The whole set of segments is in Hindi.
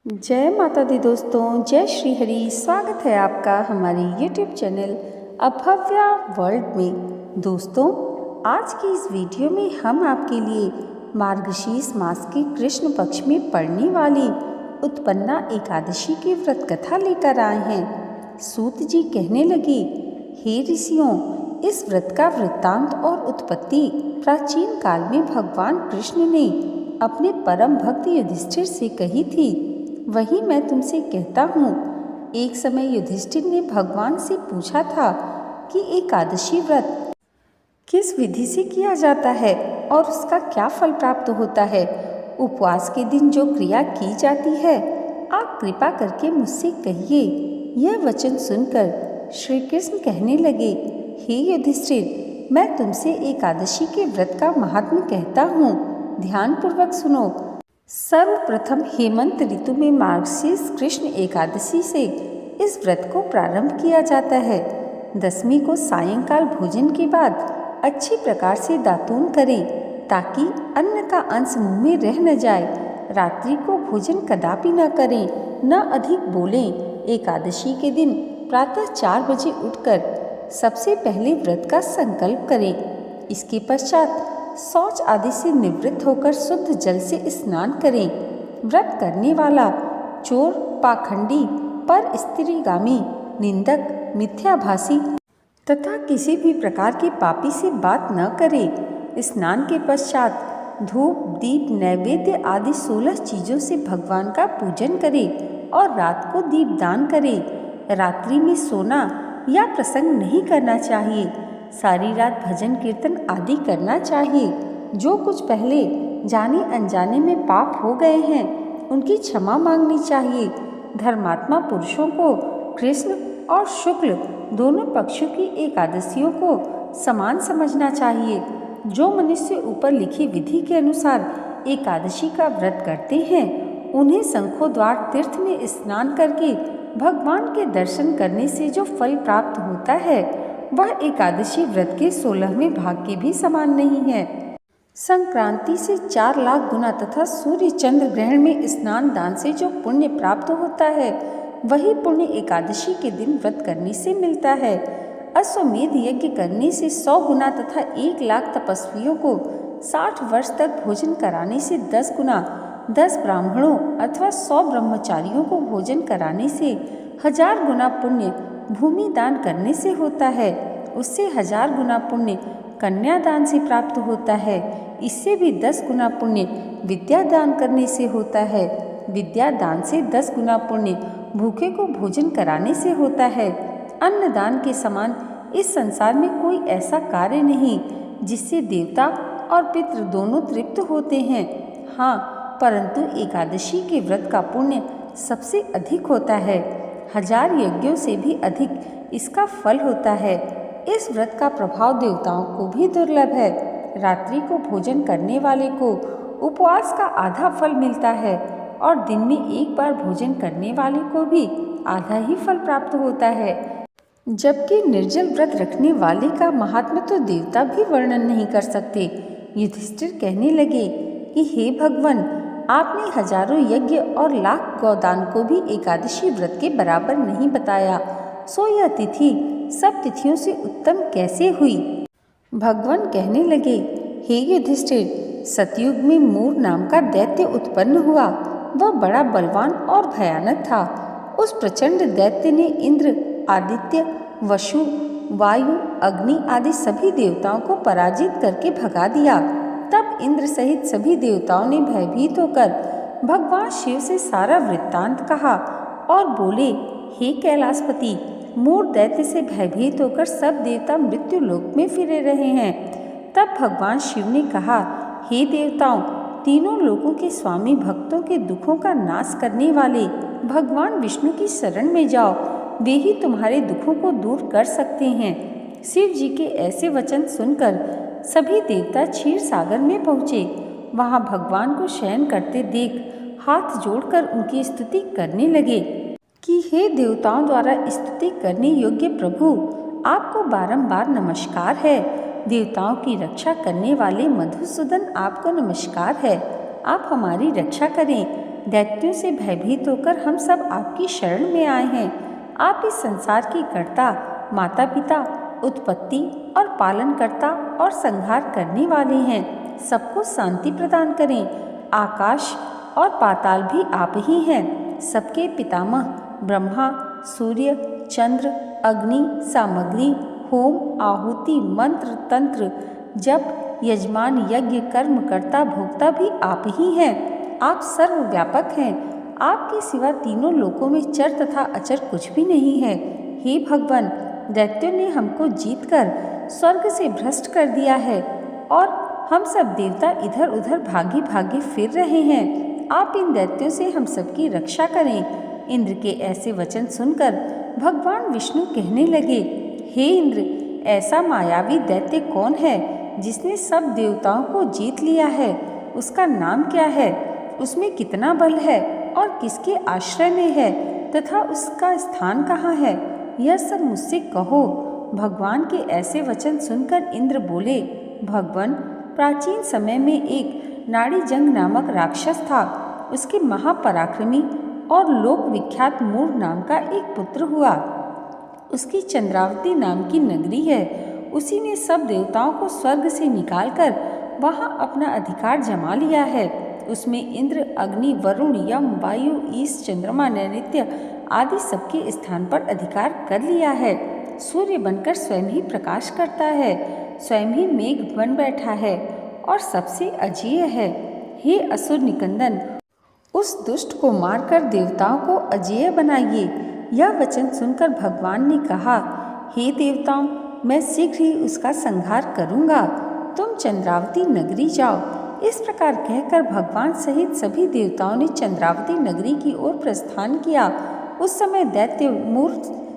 जय माता दी दोस्तों, जय श्री हरि। स्वागत है आपका हमारे YouTube चैनल अभव्या वर्ल्ड में। दोस्तों, आज की इस वीडियो में हम आपके लिए मार्गशीर्ष मास के कृष्ण पक्ष में पड़ने वाली उत्पन्ना एकादशी की व्रत कथा लेकर आए हैं। सूत जी कहने लगे, हे ऋषियों, इस व्रत का वृत्तांत और उत्पत्ति प्राचीन काल में भगवान कृष्ण ने अपने परम भक्त युधिष्ठिर से कही थी। वही मैं तुमसे कहता हूँ। एक समय युधिष्ठिर ने भगवान से पूछा था कि एकादशी व्रत किस विधि से किया जाता है और उसका क्या फल प्राप्त होता है। उपवास के दिन जो क्रिया की जाती है, आप कृपा करके मुझसे कहिए। यह वचन सुनकर श्री कृष्ण कहने लगे, हे युधिष्ठिर, मैं तुमसे एकादशी के व्रत का महात्म्य कहता हूँ। ध्यानपूर्वक सुनो। सर्वप्रथम हेमंत ऋतु में मार्गशीर्ष कृष्ण एकादशी से इस व्रत को प्रारंभ किया जाता है। दशमी को सायंकाल भोजन के बाद अच्छी प्रकार से दातून करें ताकि अन्न का अंश मुंह में रह न जाए। रात्रि को भोजन कदापि न करें, न अधिक बोलें। एकादशी के दिन प्रातः 4 बजे उठकर सबसे पहले व्रत का संकल्प करें। इसके पश्चात शौच आदि से निवृत्त होकर शुद्ध जल से स्नान करें। व्रत करने वाला चोर, पाखंडी, पर स्त्रीगामी, निंदक, मिथ्याभाषी तथा किसी भी प्रकार के पापी से बात न करे। स्नान के पश्चात धूप, दीप, नैवेद्य आदि 16 चीजों से भगवान का पूजन करे और रात को दीपदान करे। रात्रि में सोना या प्रसंग नहीं करना चाहिए। सारी रात भजन कीर्तन आदि करना चाहिए। जो कुछ पहले जाने अनजाने में पाप हो गए हैं, उनकी क्षमा मांगनी चाहिए। धर्मात्मा पुरुषों को कृष्ण और शुक्ल दोनों पक्षों की एकादशियों को समान समझना चाहिए। जो मनुष्य ऊपर लिखी विधि के अनुसार एकादशी का व्रत करते हैं, उन्हें शंखोद्वार तीर्थ में स्नान करके भगवान के दर्शन करने से जो फल प्राप्त होता है, वह एकादशी व्रत के 16वें भाग के भी समान नहीं है। संक्रांति से 4 लाख गुना तथा सूर्य चंद्र ग्रहण में स्नान दान से जो पुण्य प्राप्त होता है, वही पुण्य एकादशी के दिन व्रत करने से मिलता है। अश्वमेध यज्ञ करने से 100 गुना तथा 1 लाख तपस्वियों को 60 वर्ष तक भोजन कराने से 10 गुना, 10 ब्राह्मणों अथवा 100 ब्रह्मचारियों को भोजन कराने से 1000 गुना पुण्य भूमि दान करने से होता है। उससे 1000 गुना पुण्य कन्यादान से प्राप्त होता है। इससे भी 10 गुना पुण्य विद्या दान करने से होता है। विद्या दान से 10 गुना पुण्य भूखे को भोजन कराने से होता है। अन्नदान के समान इस संसार में कोई ऐसा कार्य नहीं जिससे देवता और पितृ दोनों तृप्त होते हैं। हाँ, परंतु एकादशी के व्रत का पुण्य सबसे अधिक होता है। 1000 यज्ञों से भी अधिक इसका फल होता है। इस व्रत का प्रभाव देवताओं को भी दुर्लभ है। रात्रि को भोजन करने वाले को उपवास का आधा फल मिलता है और दिन में एक बार भोजन करने वाले को भी आधा ही फल प्राप्त होता है। जबकि निर्जल व्रत रखने वाले का महात्म्य तो देवता भी वर्णन नहीं कर सकते। युधिष्ठिर कहने लगे कि हे भगवान, आपने हजारों यज्ञ और लाख गौदान को भी एकादशी व्रत के बराबर नहीं बताया, सो यह तिथि सब तिथियों से उत्तम कैसे हुई। भगवान कहने लगे, हे युधिष्ठिर, सतयुग में मूर नाम का दैत्य उत्पन्न हुआ। वह बड़ा बलवान और भयानक था। उस प्रचंड दैत्य ने इंद्र, आदित्य, वसु, वायु, अग्नि आदि सभी देवताओं को पराजित करके भगा दिया। तब इंद्र सहित सभी देवताओं ने भयभीत होकर भगवान शिव से सारा वृत्तांत कहा और बोले, हे कैलाशपति, मूर दैत्य से भयभीत होकर सब देवता मृत्यु लोक में फिरे रहे हैं। तब भगवान शिव ने कहा, हे देवताओं, तीनों लोकों के स्वामी, भक्तों के दुखों का नाश करने वाले भगवान विष्णु की शरण में जाओ। वे ही तुम्हारे दुखों को दूर कर सकते हैं। शिव जी के ऐसे वचन सुनकर सभी देवता क्षीर सागर में पहुँचे। वहाँ भगवान को शयन करते देख हाथ जोड़कर उनकी स्तुति करने लगे कि हे देवताओं द्वारा स्तुति करने योग्य प्रभु, आपको बारंबार नमस्कार है। देवताओं की रक्षा करने वाले मधुसूदन, आपको नमस्कार है। आप हमारी रक्षा करें। दैत्यों से भयभीत होकर हम सब आपकी शरण में आए हैं। आप इस संसार की कर्ता, माता पिता, उत्पत्ति और पालनकर्ता और संहार करने वाले हैं। सबको शांति प्रदान करें। आकाश और पाताल भी आप ही हैं। सबके पितामह ब्रह्मा, सूर्य, चंद्र, अग्नि, सामग्री, होम, आहुति, मंत्र, तंत्र, जप, यजमान, यज्ञ, कर्म, कर्ता, भोक्ता भी आप ही हैं। आप सर्वव्यापक हैं। आपके सिवा तीनों लोकों में चर तथा अचर कुछ भी नहीं है। हे भगवान, दैत्यों ने हमको जीतकर स्वर्ग से भ्रष्ट कर दिया है और हम सब देवता इधर उधर भागे भागे फिर रहे हैं। आप इन दैत्यों से हम सबकी रक्षा करें। इंद्र के ऐसे वचन सुनकर भगवान विष्णु कहने लगे, हे इंद्र, ऐसा मायावी दैत्य कौन है जिसने सब देवताओं को जीत लिया है? उसका नाम क्या है? उसमें कितना बल है और किसके आश्रय में है तथा उसका स्थान कहाँ है? यह सब मुझसे कहो। भगवान के ऐसे वचन सुनकर इंद्र बोले, भगवान, प्राचीन समय में एक नाड़ीजंग नामक राक्षस था। उसके महापराक्रमी और लोक विख्यात मूर नाम का एक पुत्र हुआ। उसकी चंद्रावती नाम की नगरी है। उसी ने सब देवताओं को स्वर्ग से निकालकर वहाँ अपना अधिकार जमा लिया है। उसमें इंद्र, अग्नि, वरुण, यम, वायु, ईश, चंद्रमा, नैऋत्य आदि सबके स्थान पर अधिकार कर लिया है। सूर्य बनकर स्वयं ही प्रकाश करता है, स्वयं ही मेघ बन बैठा है और सबसे अजेय है। हे असुर निकंदन, उस दुष्ट को मारकर देवताओं को अजेय बनाइए। यह वचन सुनकर भगवान ने कहा, हे देवताओं, मैं शीघ्र ही उसका संहार करूँगा। तुम चंद्रावती नगरी जाओ। इस प्रकार कहकर भगवान सहित सभी देवताओं ने चंद्रावती नगरी की ओर प्रस्थान किया। उस समय दैत्य मूर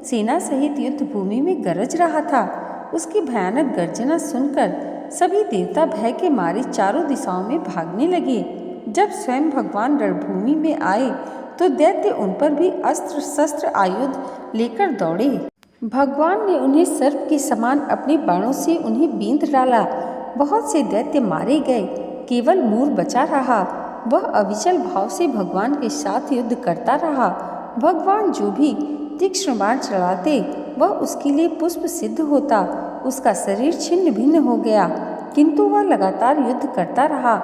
सेना सहित युद्ध भूमि में गरज रहा था। उसकी भयानक गर्जना सुनकर सभी देवता भय के मारे चारों दिशाओं में भागने लगे। जब स्वयं भगवान रणभूमि में आए तो दैत्य उन पर भी अस्त्र शस्त्र आयुध लेकर दौड़े। भगवान ने उन्हें सर्प के समान अपने बाणों से उन्हें बींध डाला। बहुत से दैत्य मारे गए, केवल मूर बचा रहा। वह अविचल भाव से भगवान के साथ युद्ध करता रहा। भगवान जो भी तीक्ष्ण बाण चलाते वह उसके लिए पुष्प सिद्ध होता। उसका शरीर छिन्न भिन्न हो गया, किंतु वह लगातार युद्ध करता रहा।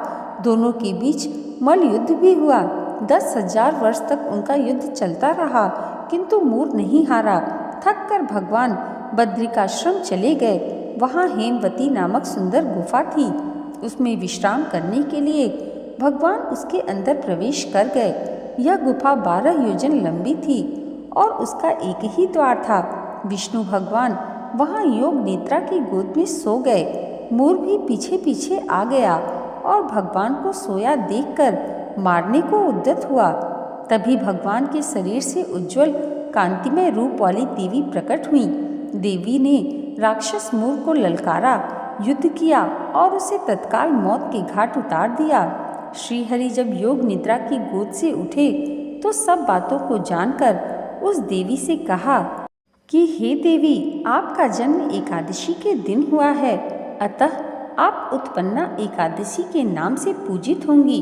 दोनों के बीच मल युद्ध भी हुआ। 10,000 वर्ष तक उनका युद्ध चलता रहा, किंतु मूर नहीं हारा। थक कर भगवान बद्रिकाश्रम चले गए। वहाँ हेमवती नामक सुंदर गुफा थी। उसमें विश्राम करने के लिए भगवान उसके अंदर प्रवेश कर गए। यह गुफा 12 योजन लंबी थी और उसका एक ही द्वार था। विष्णु भगवान वहाँ योग नेत्रा की गोद में सो गए। मूर भी पीछे पीछे आ गया और भगवान को सोया देखकर मारने को उद्यत हुआ। तभी भगवान के शरीर से उज्जवल कांतिमय रूप वाली देवी प्रकट हुई। देवी ने राक्षस मूर को ललकारा, युद्ध किया और उसे तत्काल मौत के घाट उतार दिया। श्रीहरि जब योग निद्रा की गोद से उठे तो सब बातों को जानकर उस देवी से कहा कि हे देवी, आपका जन्म एकादशी के दिन हुआ है, अतः आप उत्पन्ना एकादशी के नाम से पूजित होंगी।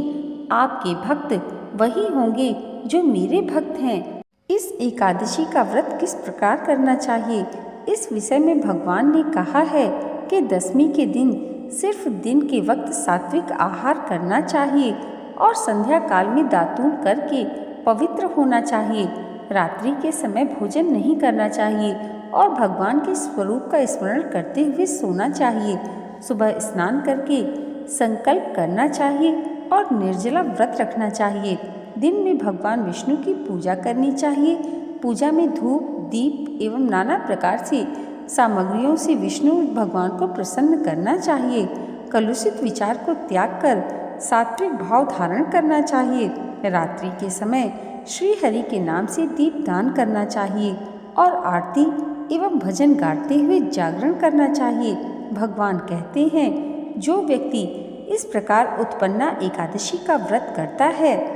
आपके भक्त वही होंगे जो मेरे भक्त हैं। इस एकादशी का व्रत किस प्रकार करना चाहिए, इस विषय में भगवान ने कहा है कि 10वीं के दिन सिर्फ दिन के वक्त सात्विक आहार करना चाहिए और संध्या काल में दातून करके पवित्र होना चाहिए। रात्रि के समय भोजन नहीं करना चाहिए और भगवान के स्वरूप का स्मरण करते हुए सोना चाहिए। सुबह स्नान करके संकल्प करना चाहिए और निर्जला व्रत रखना चाहिए। दिन में भगवान विष्णु की पूजा करनी चाहिए। पूजा में धूप, दीप एवं नाना प्रकार से सामग्रियों से विष्णु भगवान को प्रसन्न करना चाहिए। कलुषित विचार को त्याग कर सात्विक भाव धारण करना चाहिए। रात्रि के समय श्री हरि के नाम से दीप दान करना चाहिए और आरती एवं भजन गाते हुए जागरण करना चाहिए। भगवान कहते हैं, जो व्यक्ति इस प्रकार उत्पन्ना एकादशी का व्रत करता है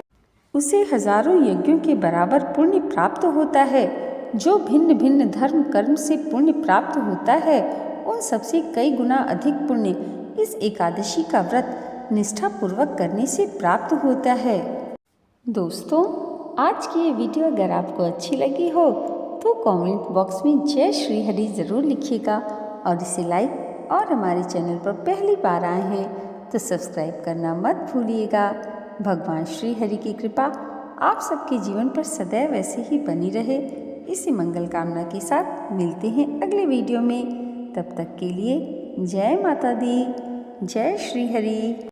उसे हजारों यज्ञों के बराबर पुण्य प्राप्त होता है। जो भिन्न भिन्न धर्म कर्म से पुण्य प्राप्त होता है उन सबसे कई गुना अधिक पुण्य इस एकादशी का व्रत निष्ठापूर्वक करने से प्राप्त होता है। दोस्तों, आज की ये वीडियो अगर आपको अच्छी लगी हो तो कमेंट बॉक्स में जय श्री हरि ज़रूर लिखिएगा और इसे लाइक और हमारे चैनल पर पहली बार आए हैं तो सब्सक्राइब करना मत भूलिएगा। भगवान श्री हरि की कृपा आप सबके जीवन पर सदैव ऐसे ही बनी रहे, इसी मंगल कामना के साथ मिलते हैं अगले वीडियो में। तब तक के लिए जय माता दी, जय श्री हरि।